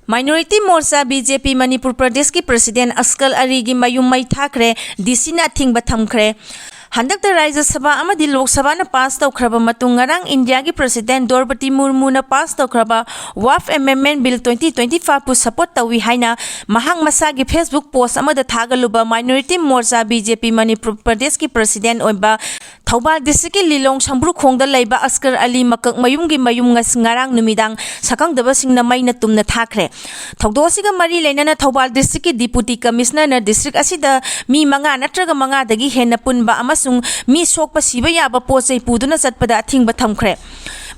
Minority मोर्चा BJP Manipur प्रदेश की president Oscar Ali की मयूम मई थाखरे DC ना थिंग थमखरे हंदक राज्य सभा अमदी लोक सभा न पास तौखरब मतुंग ngarang इंडिया की प्रेसिडेंट द्रौपदी मुर्मू न पास तौखरब वाफ अमेंडमेंट बिल 2025 पु सपोर्ट तवी हाइना महंग मसा की फेसबुक पोस्ट अमद थागलुब माइनॉरिटी मोर्चा बीजेपी मणिपुर प्रदेश की प्रेसिडेंट ओइबा थौबाल डिस्ट्रिक्ट की लिलोंग संब्रु खोंग लेबा अस्कर अली मकक मयूम की मयूम ngarang नुमिदांग सकंगदब सिंगना मैना तुमना थाखरे थौदोसिगा मरी लेना थौबाल डिस्ट्रिक्ट की डिप्यूटी कमिश्नर न डिस्ट्रिक्ट असिदा मी मंगा नत्रगा मंगा दगी हेना पुनबा मी सोक सिब याब पोचै पुदुना चटपदा अथिंग थमखरे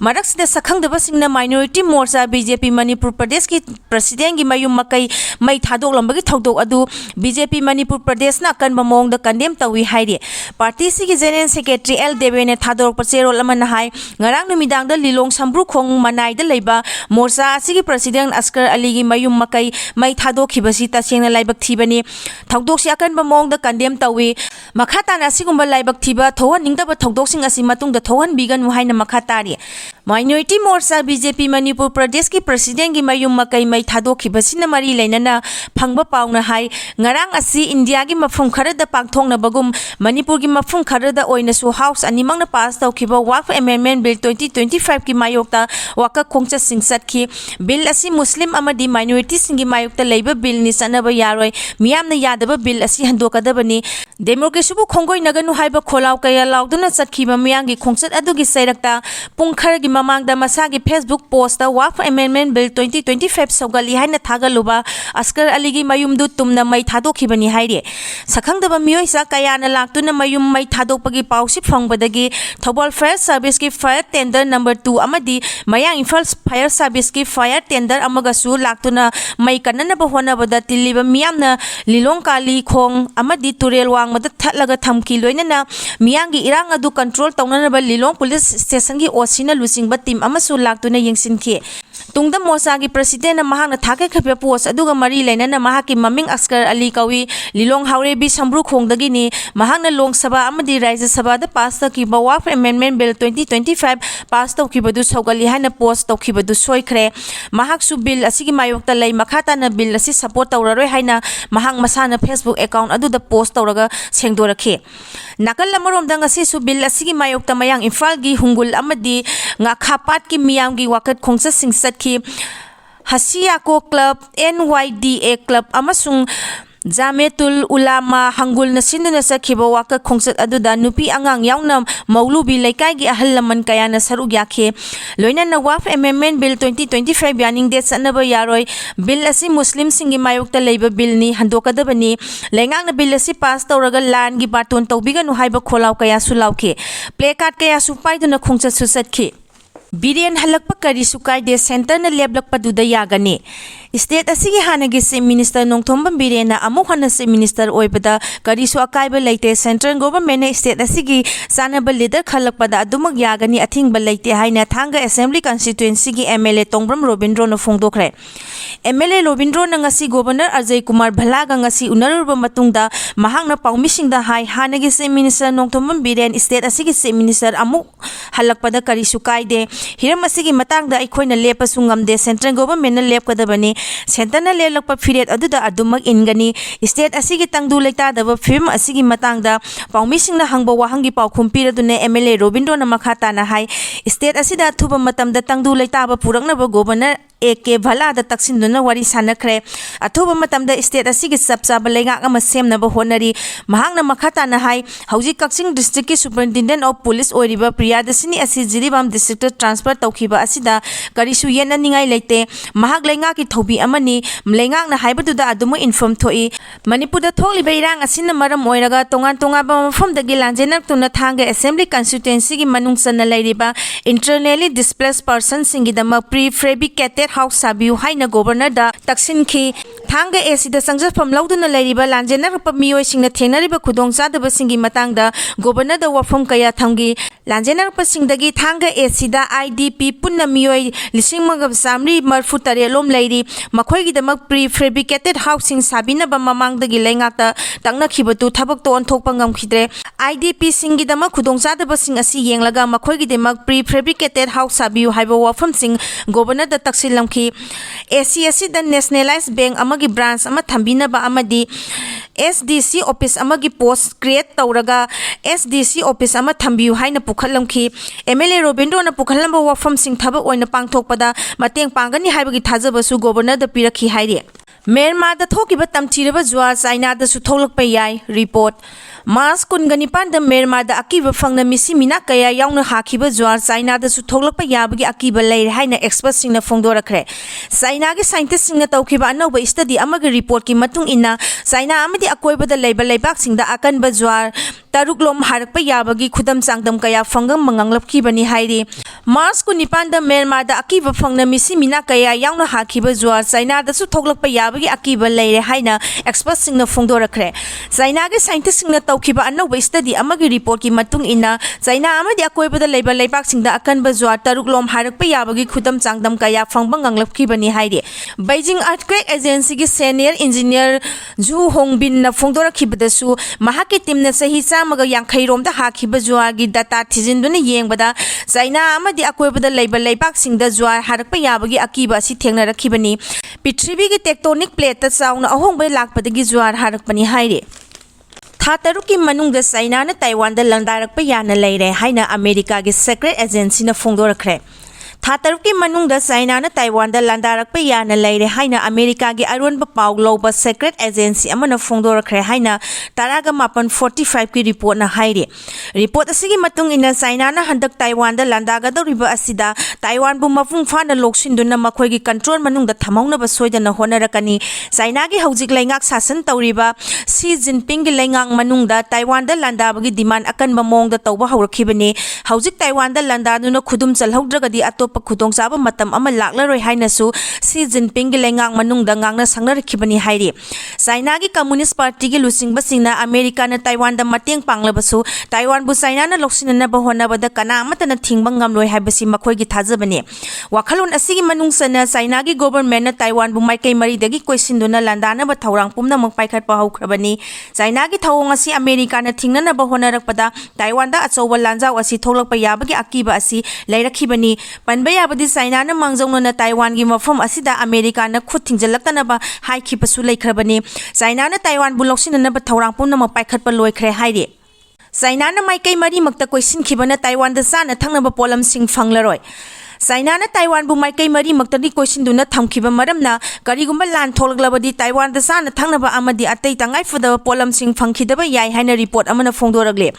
मरक्सद सखंगदबसिंगना माइनॉरिटी मोर्चा बीजेपी मणिपुर प्रदेश की प्रेसिडेंट की मयूम मकई मई थादोलंबगी थौदोक अदु बीजेपी मणिपुर प्रदेश ना कनब मोंग द कंडेम तवी हाइरे पार्टी सी की जनरल सेक्रेटरी एल देवे ने थादोक चेरोल अमन हाय ngarang नुमिदांग द लिलोंग संब्रु खोंग मनाई द लेबा मोर्चा असी की प्रेसिडेंट अस्कर अली की मयूम मकई मई थादोखिबसी तसेंगना लाइबक थीबनी थौदोक सी अकनब मोंग द कंडेम तवी मखा ताना असिगुंबा लाइबक थीबा थोहन निंगदब थौदोकसिंग असी मतुंग द थोहन बिगन हाइना मखा तारी माइनॉरिटी मोर्चा बीजेपी मणिपुर प्रदेश की प्रेसिडेंट की मयूम मकई मई थादोखिबसिना मरी लेना फंगबा पाउना हाय ngarang asi इंडिया की मफुम खरद पांगथोंगनबगुम मणिपुर की मफुम खरद ओइनसु हाउस अनिमंगना पास तौखिबा वाफ अमेंडमेंट बिल 2025 की मायोक्ता वाका खोंगचा सिंगसतखि बिल असी मुस्लिम अमदी माइनॉरिटी सिंगी मायोक्ता लेबा बिल नि सनबा यारोय मियामना यादबा बिल असी हंदोकदबनी डेमोक्रेसीबु खोंगोय नगनु हाइबा खोलाव कया लाउदुना चतखिबा मियांगी खोंगचत अदुगी सैरक्ता पुंखर की ममांगदा मसागी फेसबुक पोस्ट वाफ अमेंडमेंट बिल 2025 सौगली हाइना थागलुबा अस्कर अली की मयूमदु तुमना मई थादोखिबनी हाइरे सखंगदबा मियोइसा कयाना लाक्तुना मयूम मई थादोकपगी पाउसी फंगबदगी थौबाल फायर सर्विस की fire tender number 2 अमदी मयांग Imphal fire service की फायर टेंडर अमगसु लाक्तुना मई कन्ननबा होनबदा तिल्लिबा मियामना लिलोंग काली खोंग अमदी तुरेल वांगमदा थटलगा थमकी लोइनना मियांगी इरांग अदु कंट्रोल तौननबा लिलोंग पुलिस स्टेशन की ओसिना लुचिंगबा टीम अमसु लाक्तुना यंगसिनखि तुंगदा मोर्चा की प्रेसिडेंट महांगना थाके खबे पोस्ट अदुगा मरी लेना महाकी ममिंग अस्कर अली कवी लिलोंग हावरेबी संब्रु खोंगदगिनी महांगना लोक सभा अमदी राज्य सभा द पास तकिबा वाफ अमेंडमेंट बिल 2025 पास तौखिबदु सौगली हाना पोस्ट तौखिबदु सोइखरे महाकसु बिल असिगी मायोक्ता लै मखाताना बिल असि सपोर्ट तौररोय हाइना महांग मसाना फेसबुक अकाउंट अदुदा पोस्ट तौरगा सेंगदोरखे नाकल अमरोमदा ngasi बिल असिगी मायोक्ता मयांग इम्फाल की हुंगुल अमदी खापाट की मियांगी वाकत खोंगसा सिंगसतखि हसियाको क्लब NYDA क्लब अमसुंग जामेतुल उलामा हंगुल नसिंदुना सखिबा वाकत खोंगसत अदुदा नुपी अंगांग यावना मौलुबी लैकाईगी अहल लमन कयाना सरुक याखे लोइना वाफ अमेंडमेंट बिल 2025 यानिंग दे सनबा यारोय बिल असि मुस्लिम सिंगी मायोक्ता लेबा बिल नि हंदोकदबनी लेंगांगना बिल असि पास तौरगा लान की बाटोन तौबिगनु हाइबा खोलाव कया सुलावखे प्ले कार्ड कया सुपाइदुना खोंगसत सुसतखि Biren hallakpa karisu kaide center na leblakpa duda yagani state asigi hanagi se minister nongthomba Biren na amuk hana se minister oibada karisu akaiba leite central government na state asigi sanaba leader khalakpa da adumak yagani athingba leite haina thanga assembly constituency gi MLA Tongbram Robindro na phongdokre MLA Robindro na ngasi governor Ajay Kumar Bhalaga ngasi unarurba matungda mahangna paumishingda hai hanagi se minister nongthomba Biren state asigi se minister amuk hallakpa da karisu kaide हिरम असिगी मतंगदा अखोइना लेपसु ngamde central government लेपकदबनी सेंटरना लेलकपा फिरेट अदुदा अदुमक इनगनी स्टेट असिगी तंगदु लेतादब फिल्म असिगी मतंगदा पाउमिसिंगना हंगबा वाहंगी पाउखुम पिरदुने एमएलए रोबिंद्रोना मखाताना हाई स्टेट असिदा थुबा मतमदा तंगदु लेताबा पुरंगनबा गवर्नर एके भलादा तक्सिंदुना वारी सानखरे अथुबा मतमदा स्टेट असिगी सबचाबा लेगाक अमा सेमनबा होनरी महांगना मखाताना हाई हौजी कक्सिंग डिस्ट्रिक्ट की सुपरिटेंडेंट ऑफ पुलिस ओरिबा प्रियादसिनी असि जिरीबाम डिस्ट्रिक्ट ट्रांसफर तौखिबा असिदा करिसु येननिंगाई लेते महाग लेंगा की थौबी अमनी लेंगाक ना हाइबदुदा अदुम इन्फॉर्म थोई मणिपुरदा थोलिबा इरांग असिना मरम ओइरगा तोंगान तोंगाबा मफमदगी लांजेनक तुना थांगा असेंबली कॉन्स्टिट्यूएंसी की मनुंग सन्ना लेरिबा इंटरनली डिस्प्लेस्ड पर्सन सिंगी दमा प्री फैब्रिकेटेड हाउस साबियु हाइना गवर्नर दा तक्सिन की ꯊꯥꯡꯒ ꯑꯦꯁꯤꯗ ꯆꯪꯖꯐꯝ ꯂꯧꯗꯨꯅ ꯂꯩꯔꯤꯕ ꯂꯥꯟꯖꯦꯟꯅꯔꯛꯄ ꯃꯤꯑꯣꯏꯁꯤꯡꯅ ꯊꯦꯡꯅꯔꯤꯕ ꯈꯨꯗꯣꯡꯆꯥꯗꯕꯁꯤꯡꯒꯤ ꯃꯇꯥꯡꯗ ꯒꯣꯕꯔꯅꯔꯗ ꯋꯥꯐꯝ ꯀꯌꯥ ꯊꯝꯈꯤ꯫ ꯂꯥꯟꯖꯦꯟꯅꯔꯛꯄꯁꯤꯡꯗꯒꯤ ꯊꯥꯡꯒ ꯑꯦꯁꯤꯗ IDP ꯄꯨꯟꯅ ꯃꯤꯑꯣꯏ 1937 ꯂꯣꯝ ꯂꯩꯔꯤ꯫ ꯃꯈꯣꯏꯒꯤꯗꯃꯛ ꯄ꯭ꯔꯤ ꯐꯦꯕ꯭ꯔꯤꯀꯦꯇꯦꯗ ꯍꯥꯎꯁꯁꯤꯡ ꯁꯥꯕꯤꯅꯕ ꯃꯃꯥꯡꯗꯒꯤ ꯂꯩꯉꯥꯛꯇ ꯇꯛꯅꯈꯤꯕꯗꯨ ꯊꯕꯛꯇ ꯑꯣꯟꯊꯣꯛꯄ ꯉꯝꯈꯤꯗ꯭ꯔꯦ꯫ IDPꯁꯤꯡꯒꯤꯗꯃꯛ ꯈꯨꯗꯣꯡꯆꯥꯗꯕꯁꯤꯡ ꯑꯁꯤ ꯌꯦꯡꯂꯒ ꯃꯈꯣꯏꯒꯤꯗꯃꯛ ꯄ꯭ꯔꯤ ꯐꯦꯕ꯭ꯔꯤꯀꯦꯇꯦꯗ ꯍꯥꯎꯁ ꯁꯥꯕꯤꯌꯨ ꯍꯥꯏꯕ ꯋꯥꯐꯝꯁꯤꯡ ꯒꯣꯕꯔꯅꯔꯗ ꯇꯛꯁꯤꯜꯂꯝꯈꯤ꯫ ꯑꯦꯁꯤ ꯑꯁꯤꯗ ꯅꯦꯁꯅꯦꯂꯥꯏꯖ ꯕꯦꯡꯛ ꯑꯃꯒꯤ ꯕ꯭ꯔꯥꯟꯆ ꯑꯃ ꯊꯝꯕꯤꯅꯕ ꯑꯃꯗꯤ SDC ꯑꯣꯐꯤꯁ ꯑꯃꯒꯤ ꯄꯣꯁꯠ ꯀ꯭रिꯌꯦꯠ ꯇꯧꯔꯒ SDC ꯑꯣꯐꯤꯁ ꯑꯃ ꯊꯝꯕꯤꯌꯨ ꯍꯥꯏꯅ ꯄꯨꯈꯠꯂꯝꯈꯤ꯫ MLA ꯔꯣꯕꯤꯟꯗ꯭ꯔꯣꯅ ꯄꯨꯈꯠꯂꯝꯕ ꯋꯥꯐꯝꯁꯤꯡ ꯊꯕꯛ ꯑꯣꯏꯅ ꯄꯥꯡꯊꯣꯛꯄꯗ ꯃꯇꯦꯡ ꯄꯥꯡꯒꯅꯤ ꯍꯥꯏꯕꯒꯤ ꯊꯥꯖꯕꯁꯨ ꯒꯣꯕꯔꯅꯔꯗ ꯄꯤꯔꯛꯈꯤ ꯍꯥꯏꯔꯤ꯫ ꯃ꯭ꯌꯥꯟꯃꯥꯔꯗ ꯊꯣꯛꯈꯤꯕ ꯇꯝꯊꯤꯔꯕ ꯖꯨꯋꯥꯔ ꯆꯥꯏꯅꯥꯗꯁꯨ ꯊꯣꯛꯂꯛꯄ ꯌꯥꯏ꯫ ꯔꯤꯄꯣꯔꯠ ꯃꯥꯔꯆ 29ꯗ ꯃ꯭ꯌꯥꯟꯃꯥꯔꯗ ꯑꯀꯤꯕ ꯐꯪꯅ ꯃꯤꯁꯤ ꯃꯤꯅꯥ ꯀꯌꯥ ꯌꯥꯎꯅ ꯍꯥꯈꯤꯕ ꯖꯨꯋꯥꯔ ꯆꯥꯏꯅꯥꯗꯁꯨ ꯊꯣꯛꯂꯛꯄ ꯌꯥꯕꯒꯤ ꯑꯀꯤꯕ ꯂꯩꯔꯦ ꯍꯥꯏꯅ ꯑꯦꯛꯁꯄꯔꯠꯁꯤꯡꯅ ꯐꯣꯡꯗꯣꯔꯛꯈ꯭ꯔꯦ꯫ ꯆꯥꯏꯅꯥꯒꯤ ꯁꯥꯏꯟꯇꯤꯁꯠꯁꯤꯡꯅ ꯇꯧꯈꯤꯕ ꯑꯅꯧꯕ ꯁ꯭ꯇꯗꯤ ꯑꯃꯒꯤ ꯔꯤꯄꯣꯔꯠꯀꯤ ꯃꯇꯨꯡ ꯏꯟꯅ ꯆꯥꯏꯅꯥ ꯑꯃꯗꯤ ꯑꯀꯣꯏꯕꯗ ꯂꯩꯕ ꯂꯩꯕꯥꯛꯁꯤꯡꯗ ꯑꯀꯟꯕ ꯖꯨꯋꯥꯔ 6 ꯂꯣꯝ ꯍꯥꯔꯛꯄ ꯌꯥꯕꯒꯤ ꯈꯨꯗꯝ ꯆꯥꯡꯗꯝ ꯀꯌꯥ ꯐꯪꯕ ꯉꯝꯂꯛꯈꯤꯕꯅꯤ ꯍꯥꯏꯔꯤ꯫ ꯃꯥꯔꯆ 29ꯗ ꯃ꯭ꯌꯥꯟꯃꯥꯔꯗ ꯑꯀꯤꯕ ꯐꯪꯅ ꯃꯤꯁꯤ ꯃꯤꯅꯥ ꯀꯌꯥ ꯌꯥꯎꯅ ꯍꯥꯈꯤꯕ ꯖꯨꯋꯥꯔ ꯆꯥꯏꯅꯥꯗꯁꯨ ꯊꯣꯛꯂꯛꯄ ꯌꯥꯕꯒꯤ ꯑꯀꯤꯕ ꯂꯩꯔꯦ ꯍꯥꯏꯅ ꯑꯦꯛꯁꯄꯔꯠꯁꯤꯡꯅ ꯐꯣꯡꯗꯣꯔꯛꯈ꯭ꯔꯦ꯫ ꯆꯥꯏꯅꯥꯒꯤ ꯁꯥꯏꯟꯇꯤꯁꯠꯁꯤꯡꯅ ꯇꯧꯈꯤꯕ ꯑꯅꯧꯕ ꯁ꯭ꯇꯗꯤ ꯑꯃꯒꯤ ꯔꯤꯄꯣꯔꯠꯀꯤ ꯃꯇꯨꯡ ꯏꯟꯅ ꯆꯥꯏꯅꯥ ꯑꯃꯗꯤ ꯑꯀꯣꯏꯕꯗ ꯂꯩꯕ ꯂꯩꯕꯥꯛꯁꯤꯡꯗ ꯑꯀꯟꯕ ꯖꯨꯋꯥꯔ 6 ꯂꯣꯝ ꯍꯥꯔꯛꯄ ꯌꯥꯕꯒꯤ ꯈꯨꯗꯝ ꯆꯥꯡꯗꯝ ꯀꯌꯥ ꯐꯪꯕ ꯉꯝꯂꯛꯈꯤꯕꯅꯤ ꯍꯥꯏꯔꯤ꯫ ꯕꯩꯖꯤꯡ ꯑꯥꯔꯊꯀ꯭ꯋꯦꯛ ꯑꯦꯖꯦꯟꯁꯤꯒꯤ ꯁꯦꯅꯤꯌꯔ ꯏꯟꯖꯤꯅꯤꯌꯔ ꯓꯨ ꯍꯣꯡꯕꯤꯟꯅ ꯐꯣꯡꯗꯣꯔꯛꯈꯤꯕꯗꯁꯨ ꯃꯍꯥꯛꯀꯤ ꯇꯤꯝꯅ ꯆꯍꯤ 150 ꯔꯣꯝꯗ ꯍꯥꯈꯤꯕ ꯖꯨꯋꯥꯔꯒꯤ ꯗꯇꯥ ꯊꯤꯖꯤꯟꯗꯨꯅ ꯌꯦꯡꯕꯗ ꯆꯥꯏꯅꯥ ꯑꯃꯗꯤ ꯑꯀꯣꯏꯕꯗ ꯂꯩꯕ ꯂꯩꯕꯥꯛꯁꯤꯡꯗ ꯖꯨꯋꯥꯔ ꯍꯥꯔꯛꯄ ꯌꯥꯕꯒꯤ ꯑꯀꯤꯕ ꯑꯁꯤ ꯊꯦꯡꯅꯔꯛꯈꯤꯕꯅꯤ꯫ ꯄ꯭ꯔꯤꯊꯤꯕꯤꯒꯤ ꯇꯦꯛꯇꯣꯅꯤꯛ ꯄ꯭ꯂꯦꯠꯇ ꯆꯥꯎꯅ ꯑꯍꯣꯡꯕ ꯂꯥꯛꯄꯗꯒꯤ ꯖꯨꯋꯥꯔ ꯍꯥꯔꯛꯄꯅꯤ ꯍꯥꯏꯔꯤ꯫ ꯊꯥ 6ꯀꯤ ꯃꯅꯨꯡꯗ ꯆꯥꯏꯅꯥꯅ ꯇꯥꯏꯋꯥꯟꯗ ꯂꯥꯟꯗꯥꯔꯛꯄ ꯌꯥꯅ ꯂꯩꯔꯦ ꯍꯥꯏꯅ ꯑꯃꯦꯔꯤꯀꯥꯒꯤ ꯁꯦꯀ꯭ꯔꯦꯠ ꯑꯦꯖꯦꯟꯁꯤꯅ ꯐꯣꯡꯗꯣꯔꯛꯈ꯭ꯔꯦ꯫ ꯊꯥ 6ꯀꯤ ꯃꯅꯨꯡꯗ ꯆꯥꯏꯅꯥꯅ ꯇꯥꯏꯋꯥꯟꯗ ꯂꯥꯟꯗꯥꯔꯛꯄ ꯌꯥꯅ ꯂꯩꯔꯦ ꯍꯥꯏꯅ ꯑꯃꯦꯔꯤꯀꯥꯒꯤ ꯑꯔꯣꯟꯕ ꯄꯥꯎ ꯂꯧꯕ ꯁꯦꯀ꯭ꯔꯦꯠ ꯑꯦꯖꯦꯟꯁꯤ ꯑꯃꯅ ꯐꯣꯡꯗꯣꯔꯛꯈ꯭ꯔꯦ ꯍꯥꯏꯅ 19:45ꯀꯤ ꯔꯤꯄꯣꯔꯠꯅ ꯍꯥꯏꯔꯤ꯫ ꯔꯤꯄꯣꯔꯠ ꯑꯁꯤꯒꯤ ꯃꯇꯨꯡ ꯏꯟꯅ ꯆꯥꯏꯅꯥꯅ ꯍꯟꯗꯛ ꯇꯥꯏꯋꯥꯟꯗ ꯂꯥꯟꯗꯥꯒꯗꯧꯔꯤꯕ ꯑꯁꯤꯗ ꯇꯥꯏꯋꯥꯟꯕꯨ ꯃꯄꯨꯡ ꯐꯥꯅ ꯂꯣꯛꯁꯤꯟꯗꯨꯅ ꯃꯈꯣꯏꯒꯤ ꯀꯟꯇ꯭ꯔꯣꯜ ꯃꯅꯨꯡꯗ ꯊꯝꯍꯧꯅꯕ ꯁꯣꯏꯗꯅ ꯍꯣꯠꯅꯔꯛꯀꯅꯤ꯫ ꯆꯥꯏꯅꯥꯒꯤ ꯍꯧꯖꯤꯛ ꯂꯩꯉꯥꯛ ꯁꯥꯁꯟ ꯇꯧꯔꯤꯕ ꯁꯤ ꯖꯤꯟꯄꯤꯡꯒꯤ ꯂꯩꯉꯥꯛ ꯃꯅꯨꯡꯗ ꯇꯥꯏꯋꯥꯟꯗ ꯂꯥꯟꯗꯥꯕꯒꯤ ꯗꯤꯃꯥꯟ ꯑꯀꯟꯕ ꯃꯑꯣꯡꯗ ꯇꯧꯕ ꯍꯧꯔꯛꯈꯤꯕꯅꯤ꯫ ꯍꯧꯖꯤꯛ ꯇꯥꯏꯋꯥꯟꯗ ꯂꯥꯟꯗꯥꯗꯨꯅ ꯈꯨꯗꯨꯝ ꯆꯜꯍꯧꯗ꯭ꯔꯒꯗꯤ ꯑꯇꯣꯞꯄ ꯈꯨꯗꯣꯡꯆꯥꯕ ꯃꯇꯝ ꯑꯃ ꯂꯥꯛꯂꯔꯣꯏ ꯍꯥꯏꯅꯁꯨ ꯁꯤ ꯖꯤꯟꯄꯤꯡꯒꯤ ꯂꯩꯉꯥꯛ ꯃꯅꯨꯡꯗ ꯉꯥꯡꯅ ꯁꯛꯅꯔꯛꯈꯤꯕꯅꯤ ꯍꯥꯏꯔꯤ꯫ ꯆꯥꯏꯅꯥꯒꯤ ꯀꯝꯃ꯭ꯌꯨꯅꯤꯁꯠ ꯄꯥꯔꯇꯤꯒꯤ ꯂꯨꯆꯤꯡꯕꯁꯤꯡꯅ ꯑꯃꯦꯔꯤꯀꯥꯅ ꯇꯥꯏꯋꯥꯟꯗ ꯃꯇꯦꯡ ꯄꯥꯡꯂꯕꯁꯨ ꯇꯥꯏꯋꯥꯟꯕꯨ ꯆꯥꯏꯅꯥꯅ ꯂꯧꯁꯤꯟꯅꯅꯕ ꯍꯣꯠꯅꯕꯗ ꯀꯅꯥ ꯑꯃꯠꯇꯅ ꯊꯤꯡꯕ ꯉꯝꯂꯣꯏ ꯍꯥꯏꯕꯁꯤ ꯃꯈꯣꯏꯒꯤ ꯊꯥꯖꯕꯅꯤ꯫ ꯋꯥꯈꯜꯂꯣꯟ ꯑꯁꯤꯒꯤ ꯃꯅꯨꯡ ꯆꯟꯅ ꯆꯥꯏꯅꯥꯒꯤ ꯒꯣꯚꯔꯟꯃꯦꯟꯠꯅ ꯇꯥꯏꯋꯥꯟꯕꯨ ꯃꯥꯏꯀꯩ ꯃꯔꯤꯗꯒꯤ ꯀꯣꯏꯁꯤꯟꯗꯨꯅ ꯂꯥꯟꯗꯥꯅꯕ ꯊꯧꯔꯥꯡ ꯄꯨꯝꯅꯃꯛ ꯄꯥꯏꯈꯠꯄ ꯍꯧꯈ꯭ꯔꯕꯅꯤ꯫ ꯆꯥꯏꯅꯥꯒꯤ ꯊꯧꯑꯣꯡ ꯑꯁꯤ ꯑꯃꯦꯔꯤꯀꯥꯅ ꯊꯤꯡꯅꯅꯕ ꯍꯣꯠꯅꯔꯛꯄꯗ ꯇꯥꯏꯋꯥꯟꯗ ꯑꯆꯧꯕ ꯂꯥꯟꯖꯥꯎ ꯑꯁꯤ ꯊꯣꯛꯂꯛꯄ ꯌꯥꯕꯒꯤ ꯑꯀꯤꯕ ꯑꯁꯤ ꯂꯩꯔꯛꯈꯤꯕꯅꯤ꯫ ꯄꯟꯕ ꯌꯥꯕꯗꯤ ꯆꯥꯏꯅꯥꯅ ꯃꯥꯡꯖꯧꯅꯅ ꯇꯥꯏꯋꯥꯟꯒꯤ ꯃꯐꯝ ꯑꯁꯤꯗ ꯑꯃꯦꯔꯤꯀꯥꯅ ꯈꯨꯠ ꯊꯤꯡꯖꯤꯜꯂꯛꯇꯅꯕ ꯍꯥꯏꯈꯤꯕꯁꯨ ꯂꯩꯈ꯭ꯔꯕꯅꯤ꯫ ꯆꯥꯏꯅꯥꯅ ꯇꯥꯏꯋꯥꯟꯕꯨ ꯂꯧꯁꯤꯟꯅꯅꯕ ꯊꯧꯔꯥꯡ ꯄꯨꯝꯅꯃꯛ ꯄꯥꯏꯈꯠꯄ ꯂꯣꯏꯈ꯭ꯔꯦ ꯍꯥꯏꯔꯤ꯫ ꯆꯥꯏꯅꯥꯅ ꯃꯥꯏꯀꯩ ꯃꯔꯤꯃꯛꯇ ꯀꯣꯏꯁꯤꯟꯈꯤꯕꯅ ꯇꯥꯏꯋꯥꯟꯗ ꯆꯥꯅ ꯊꯛꯅꯕ ꯄꯣꯠꯂꯝꯁꯤꯡ ꯐꯪꯂꯔꯣꯏ꯫ ꯆꯥꯏꯅꯥꯅ ꯇꯥꯏꯋꯥꯟꯕꯨ ꯃꯥꯏꯀꯩ ꯃꯔꯤꯃꯛꯇꯒꯤ ꯀꯣꯏꯁꯤꯟꯗꯨꯅ ꯊꯝꯈꯤꯕ ꯃꯔꯝꯅ ꯀꯔꯤꯒꯨꯝꯕ ꯂꯥꯟ ꯊꯣꯛꯂꯛꯂꯕꯗꯤ ꯇꯥꯏꯋꯥꯟꯗ ꯆꯥꯅ ꯊꯛꯅꯕ ꯑꯃꯗꯤ ꯑꯇꯩ ꯇꯉꯥꯏꯐꯗꯕ ꯄꯣꯠꯂꯝꯁꯤꯡ ꯐꯪꯈꯤꯗꯕ ꯌꯥꯏ ꯍꯥꯏꯅ ꯔꯤꯄꯣꯔꯠ ꯑꯃꯅ ꯐꯣꯡꯗꯣꯔꯛꯂꯤ꯫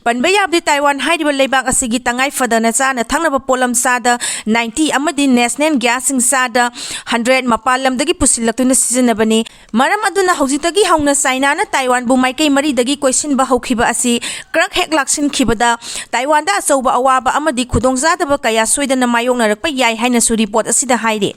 ꯄꯟꯕ ꯌꯥꯕꯗꯤ ꯇꯥꯏꯋꯥꯟ ꯍꯥꯏꯔꯤꯕ ꯂꯩꯕꯥꯛ ꯑꯁꯤꯒꯤ ꯇꯉꯥꯏꯐꯗꯅ ꯆꯥꯅ ꯊꯛꯅꯕ ꯄꯣꯠꯂꯝ ꯆꯥꯗ 90 ꯑꯃꯗꯤ ꯅꯦꯁꯅꯦꯜ ꯒ꯭ꯌꯥꯁꯁꯤꯡ ꯆꯥꯗ 100 ꯃꯄꯥꯟ ꯂꯝꯗꯒꯤ ꯄꯨꯁꯤꯜꯂꯛꯇꯨꯅ ꯁꯤꯖꯤꯟꯅꯕꯅꯤ꯫ ꯃꯔꯝ ꯑꯗꯨꯅ ꯍꯧꯖꯤꯛꯇꯒꯤ ꯍꯧꯅ ꯆꯥꯏꯅꯥꯅ ꯇꯥꯏꯋꯥꯟꯕꯨ ꯃꯥꯏꯀꯩ ꯃꯔꯤꯗꯒꯤ ꯀꯣꯏꯁꯤꯟꯕ ꯍꯧꯈꯤꯕ ꯑꯁꯤ ꯀ꯭ꯔꯛ ꯍꯦꯛ ꯂꯥꯛꯁꯤꯟꯈꯤꯕꯗ ꯇꯥꯏꯋꯥꯟꯗ ꯑꯆꯧꯕ ꯑꯋꯥꯕ ꯑꯃꯗꯤ ꯈꯨꯗꯣꯡꯆꯥꯗꯕ ꯀꯌꯥ ꯁꯣꯏꯗꯅ ꯃꯥꯌꯣꯛꯅꯔꯛꯄ ꯌꯥꯏ ꯍꯥꯏꯅꯁꯨ ꯔꯤꯄꯣꯔꯠ ꯑꯁꯤꯗ ꯍꯥꯏꯔꯤ꯫